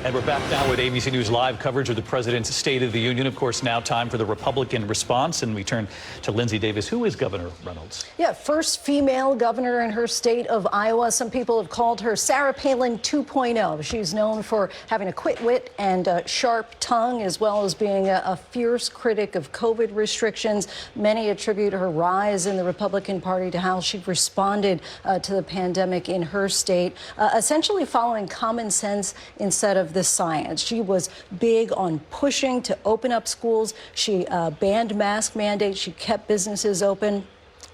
And we're back now with ABC News Live coverage of the President's State of the Union. Of course, now time for the Republican response. And we turn to Lindsay Davis. Who is Governor Reynolds? Yeah, first female governor in her state of Iowa. Some people have called her Sarah Palin 2.0. She's known for having a quick wit and a sharp tongue, as well as being a fierce critic of COVID restrictions. Many attribute her rise in the Republican Party to how she responded to the pandemic in her state, essentially following common sense instead of the science. She was big on pushing to open up schools. She banned mask mandates. She kept businesses open.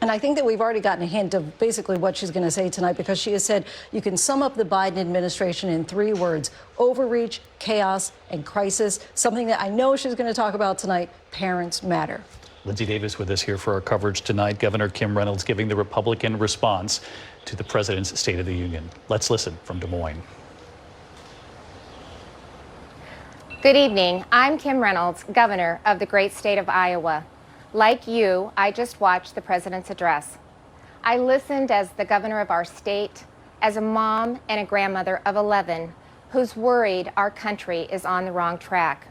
And I think that we've already gotten a hint of basically what she's going to say tonight, because she has said you can sum up the Biden administration in 3 words: overreach, chaos, and crisis. Something that I know she's going to talk about tonight: parents matter. Lindsay Davis with us here for our coverage tonight. Governor Kim Reynolds giving the Republican response to the President's State of the Union. Let's listen from Des Moines. Good evening. I'm Kim Reynolds, governor of the great state of Iowa. Like you, I just watched the president's address. I listened as the governor of our state, as a mom and a grandmother of 11 who's worried our country is on the wrong track.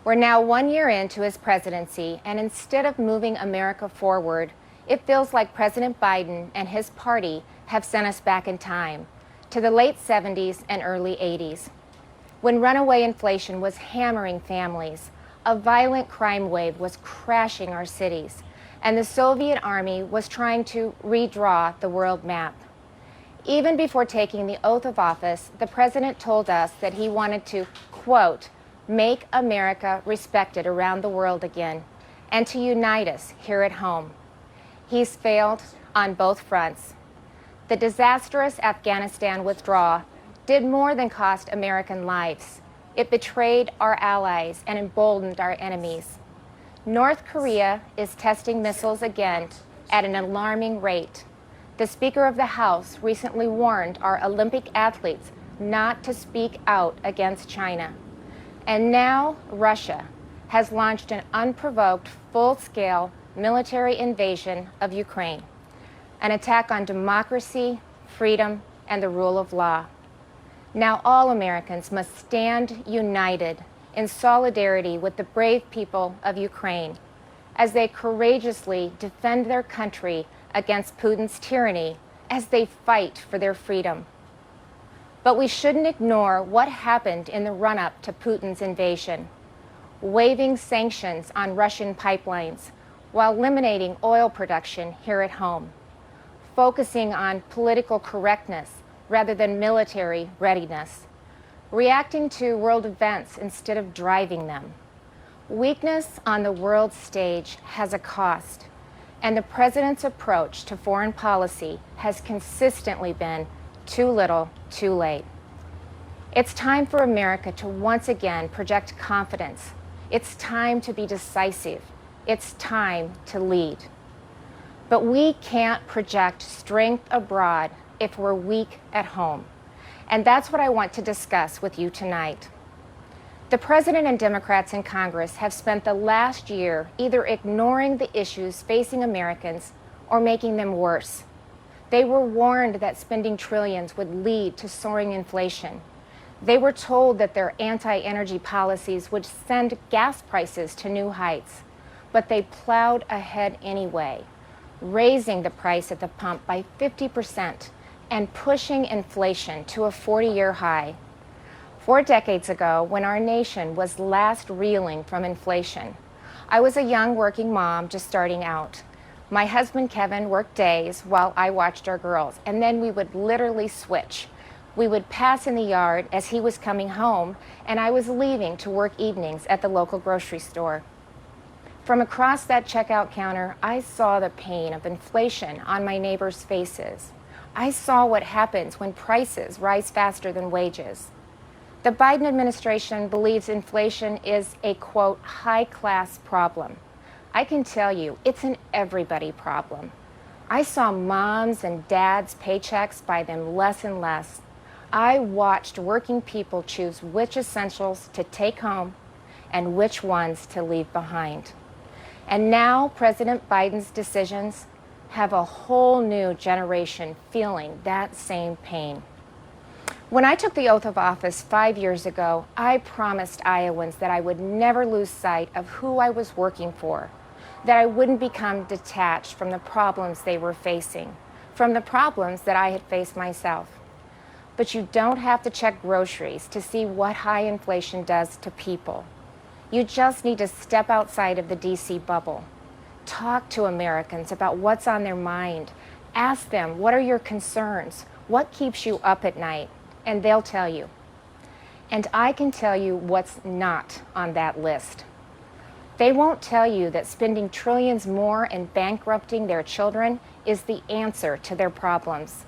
We're now 1 year into his presidency, and instead of moving America forward, it feels like President Biden and his party have sent us back in time to the late 70s and early 80s. When runaway inflation was hammering families, a violent crime wave was crashing our cities, and the Soviet Army was trying to redraw the world map. Even before taking the oath of office, the president told us that he wanted to, quote, make America respected around the world again, and to unite us here at home. He's failed on both fronts. The disastrous Afghanistan withdrawal did more than cost American lives. It betrayed our allies and emboldened our enemies. North Korea is testing missiles again at an alarming rate. The Speaker of the House recently warned our Olympic athletes not to speak out against China. And now Russia has launched an unprovoked, full-scale military invasion of Ukraine, an attack on democracy, freedom, and the rule of law. Now all Americans must stand united in solidarity with the brave people of Ukraine as they courageously defend their country against Putin's tyranny, as they fight for their freedom. But we shouldn't ignore what happened in the run-up to Putin's invasion, waiving sanctions on Russian pipelines while eliminating oil production here at home, focusing on political correctness rather than military readiness, reacting to world events instead of driving them. Weakness on the world stage has a cost, and the president's approach to foreign policy has consistently been too little, too late. It's time for America to once again project confidence. It's time to be decisive. It's time to lead. But we can't project strength abroad if we're weak at home. And that's what I want to discuss with you tonight. The president and Democrats in Congress have spent the last year either ignoring the issues facing Americans or making them worse. They were warned that spending trillions would lead to soaring inflation. They were told that their anti-energy policies would send gas prices to new heights, but they plowed ahead anyway, raising the price at the pump by 50%. And pushing inflation to a 40-year high. 4 decades ago, when our nation was last reeling from inflation, I was a young working mom just starting out. My husband Kevin worked days while I watched our girls, and then we would literally switch. We would pass in the yard as he was coming home, and I was leaving to work evenings at the local grocery store. From across that checkout counter, I saw the pain of inflation on my neighbors' faces. I saw what happens when prices rise faster than wages. The Biden administration believes inflation is a, quote, high-class problem. I can tell you, it's an everybody problem. I saw moms and dads' paychecks buy them less and less. I watched working people choose which essentials to take home and which ones to leave behind. And now President Biden's decisions have a whole new generation feeling that same pain. When I took the oath of office 5 years ago, I promised Iowans that I would never lose sight of who I was working for, that I wouldn't become detached from the problems they were facing, from the problems that I had faced myself. But you don't have to check groceries to see what high inflation does to people. You just need to step outside of the DC bubble. Talk to Americans about what's on their mind. Ask them, what are your concerns? What keeps you up at night? And they'll tell you. And I can tell you what's not on that list. They won't tell you that spending trillions more and bankrupting their children is the answer to their problems.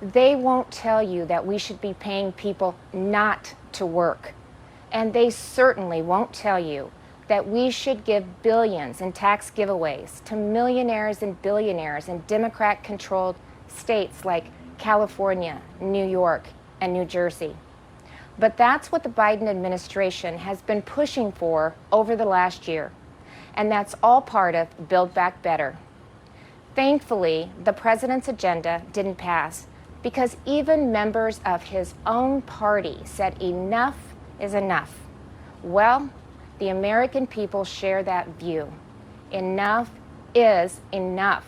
They won't tell you that we should be paying people not to work. And they certainly won't tell you that we should give billions in tax giveaways to millionaires and billionaires in Democrat-controlled states like California, New York, and New Jersey. But that's what the Biden administration has been pushing for over the last year. And that's all part of Build Back Better. Thankfully, the president's agenda didn't pass because even members of his own party said enough is enough. Well, the American people share that view. Enough is enough.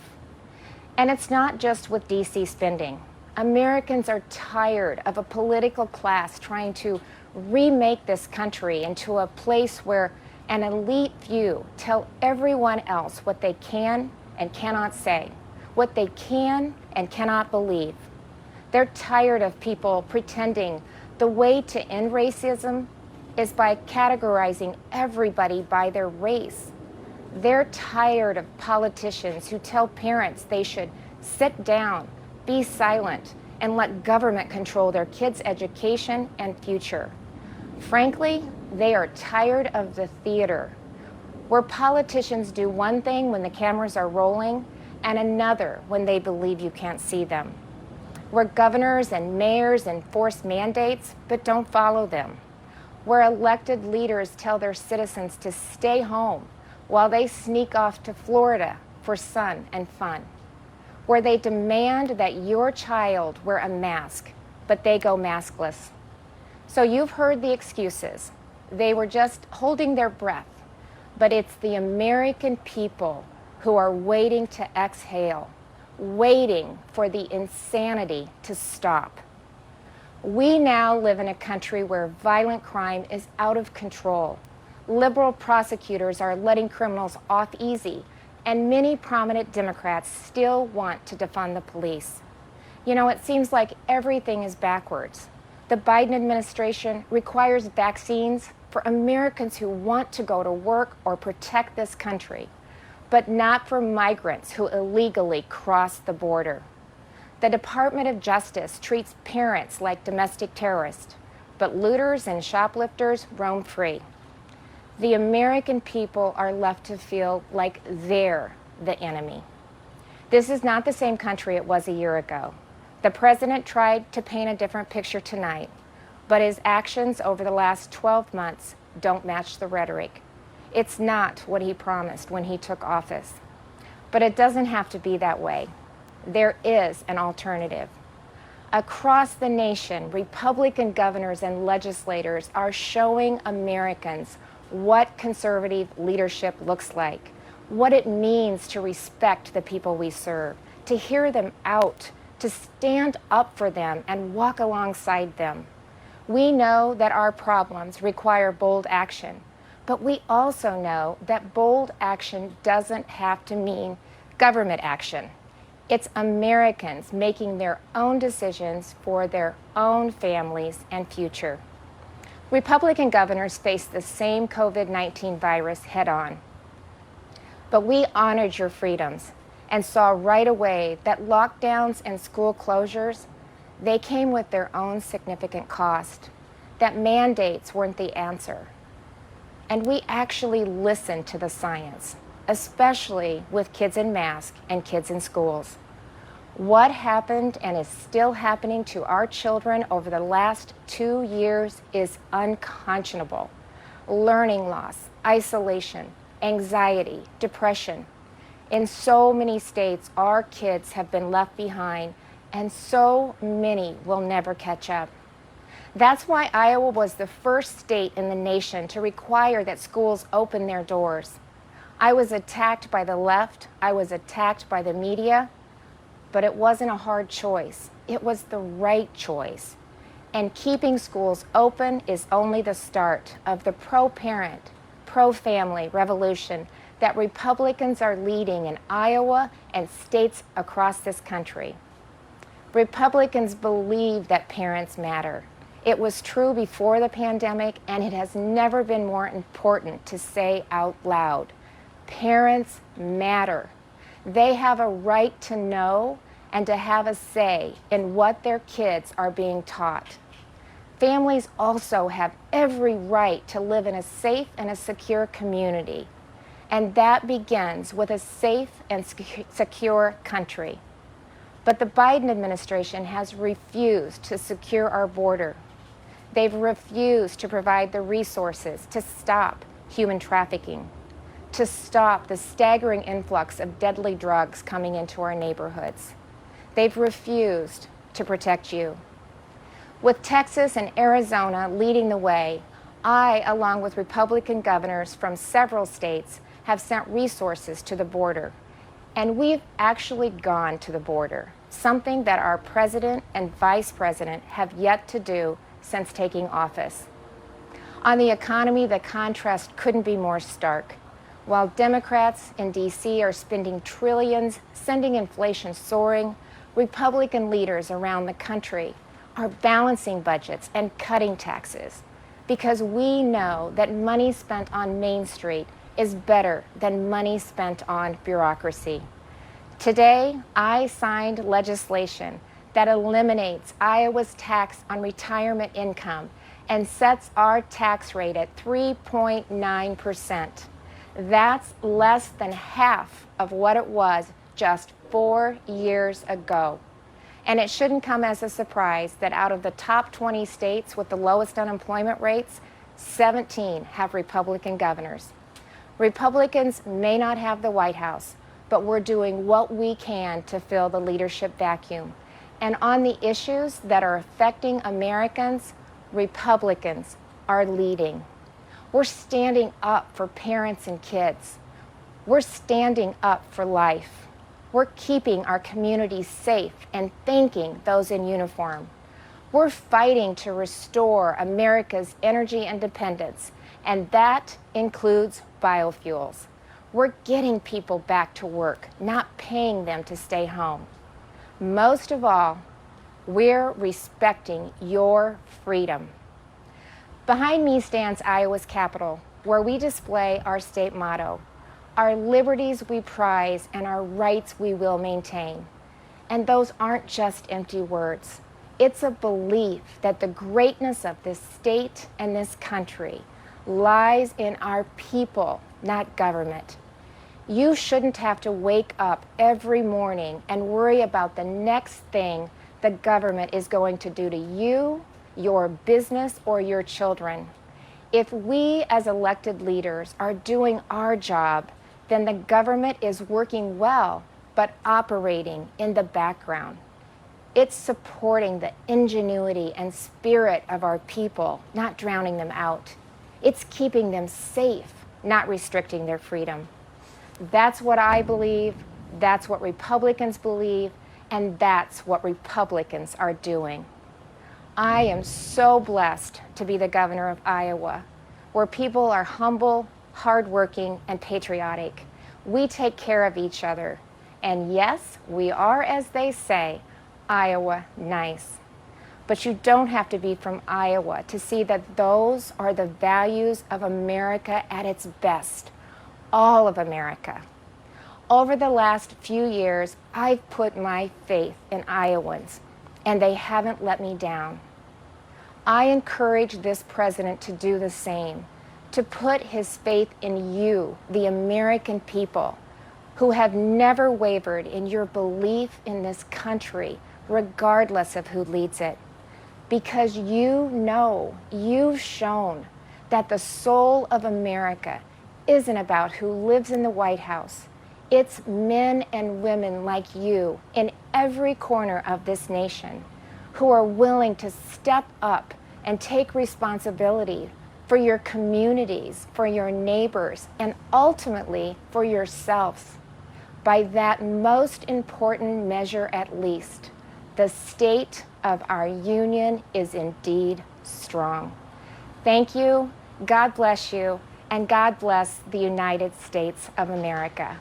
And it's not just with DC spending. Americans are tired of a political class trying to remake this country into a place where an elite few tell everyone else what they can and cannot say, what they can and cannot believe. They're tired of people pretending the way to end racism is by categorizing everybody by their race. They're tired of politicians who tell parents they should sit down, be silent, and let government control their kids' education and future. Frankly, they are tired of the theater, where politicians do one thing when the cameras are rolling and another when they believe you can't see them, where governors and mayors enforce mandates but don't follow them, where elected leaders tell their citizens to stay home while they sneak off to Florida for sun and fun, where they demand that your child wear a mask, but they go maskless. So you've heard the excuses. They were just holding their breath. But it's the American people who are waiting to exhale, waiting for the insanity to stop. We now live in a country where violent crime is out of control. Liberal prosecutors are letting criminals off easy, and many prominent Democrats still want to defund the police. You know, it seems like everything is backwards. The Biden administration requires vaccines for Americans who want to go to work or protect this country, but not for migrants who illegally cross the border. The Department of Justice treats parents like domestic terrorists, but looters and shoplifters roam free. The American people are left to feel like they're the enemy. This is not the same country it was a year ago. The president tried to paint a different picture tonight, but his actions over the last 12 months don't match the rhetoric. It's not what he promised when he took office. But it doesn't have to be that way. There is an alternative. Across the nation, Republican governors and legislators are showing Americans what conservative leadership looks like, what it means to respect the people we serve, to hear them out, to stand up for them and walk alongside them. We know that our problems require bold action, but we also know that bold action doesn't have to mean government action. It's Americans making their own decisions for their own families and future. Republican governors faced the same COVID-19 virus head-on. But we honored your freedoms and saw right away that lockdowns and school closures, they came with their own significant cost, that mandates weren't the answer. And we actually listened to the science, especially with kids in masks and kids in schools. What happened and is still happening to our children over the last 2 years is unconscionable. Learning loss, isolation, anxiety, depression. In so many states, our kids have been left behind, and so many will never catch up. That's why Iowa was the first state in the nation to require that schools open their doors. I was attacked by the left, I was attacked by the media, but it wasn't a hard choice. It was the right choice. And keeping schools open is only the start of the pro-parent, pro-family revolution that Republicans are leading in Iowa and states across this country. Republicans believe that parents matter. It was true before the pandemic, and it has never been more important to say out loud. Parents matter. They have a right to know and to have a say in what their kids are being taught. Families also have every right to live in a safe and a secure community, and that begins with a safe and secure country. But the Biden administration has refused to secure our border. They've refused to provide the resources to stop human trafficking, to stop the staggering influx of deadly drugs coming into our neighborhoods. They've refused to protect you. With Texas and Arizona leading the way, I, along with Republican governors from several states, have sent resources to the border. And we've actually gone to the border, something that our president and vice president have yet to do since taking office. On the economy, the contrast couldn't be more stark. While Democrats in D.C. are spending trillions, sending inflation soaring, Republican leaders around the country are balancing budgets and cutting taxes because we know that money spent on Main Street is better than money spent on bureaucracy. Today, I signed legislation that eliminates Iowa's tax on retirement income and sets our tax rate at 3.9%. That's less than half of what it was just 4 years ago. And it shouldn't come as a surprise that out of the top 20 states with the lowest unemployment rates, 17 have Republican governors. Republicans may not have the White House, but we're doing what we can to fill the leadership vacuum. And on the issues that are affecting Americans, Republicans are leading. We're standing up for parents and kids. We're standing up for life. We're keeping our communities safe and thanking those in uniform. We're fighting to restore America's energy independence, and that includes biofuels. We're getting people back to work, not paying them to stay home. Most of all, we're respecting your freedom. Behind me stands Iowa's Capitol, where we display our state motto, our liberties we prize and our rights we will maintain. And those aren't just empty words. It's a belief that the greatness of this state and this country lies in our people, not government. You shouldn't have to wake up every morning and worry about the next thing the government is going to do to you, your business, or your children. If we as elected leaders are doing our job, then the government is working well, but operating in the background. It's supporting the ingenuity and spirit of our people, not drowning them out. It's keeping them safe, not restricting their freedom. That's what I believe, that's what Republicans believe, and that's what Republicans are doing. I am so blessed to be the governor of Iowa, where people are humble, hardworking, and patriotic. We take care of each other. And yes, we are, as they say, Iowa nice. But you don't have to be from Iowa to see that those are the values of America at its best. All of America. Over the last few years, I've put my faith in Iowans, and they haven't let me down. I encourage this president to do the same, to put his faith in you, the American people, who have never wavered in your belief in this country, regardless of who leads it. Because you know, you've shown that the soul of America isn't about who lives in the White House. It's men and women like you in every corner of this nation who are willing to step up and take responsibility for your communities, for your neighbors, and ultimately for yourselves. By that most important measure at least, the state of our union is indeed strong. Thank you, God bless you, and God bless the United States of America.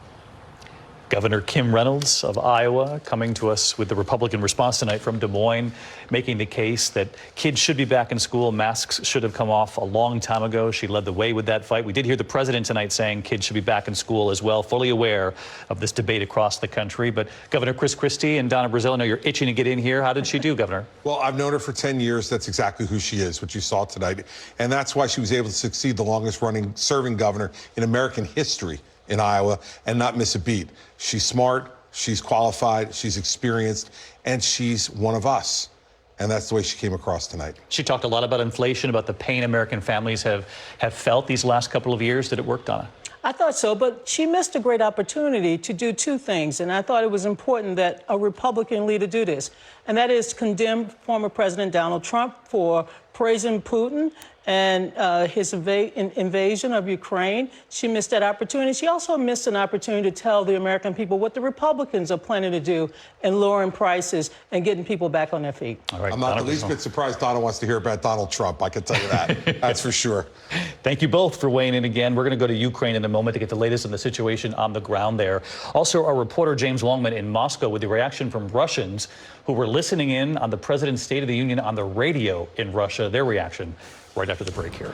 Governor Kim Reynolds of Iowa coming to us with the Republican response tonight from Des Moines, making the case that kids should be back in school. Masks should have come off a long time ago. She led the way with that fight. We did hear the president tonight saying kids should be back in school as well, fully aware of this debate across the country. But Governor Chris Christie and Donna Brazile, I know you're itching to get in here. How did she do, Governor? Well, I've known her for 10 years. That's exactly who she is, what you saw tonight. And that's why she was able to succeed, the longest running serving governor in American history in Iowa, and not miss a beat. She's smart, she's qualified, she's experienced, and she's one of us. And that's the way she came across tonight. She talked a lot about inflation, about the pain American families have felt these last couple of years. Did it work, Donna? I thought so, but she missed a great opportunity to do two things, and I thought it was important that a Republican leader do this, and that is condemn former President Donald Trump for praising Putin and his invasion of Ukraine. She missed that opportunity. She also missed an opportunity to tell the American people what the Republicans are planning to do in lowering prices and getting people back on their feet. All right, I'm not the least bit surprised Donna wants to hear about Donald Trump. I can tell you that. That's for sure. Thank you both for weighing in again. We're going to go to Ukraine in a moment to get the latest on the situation on the ground there. Also, our reporter James Longman in Moscow with the reaction from Russians who were listening in on the president's State of the Union on the radio in Russia. Their reaction right after the break here.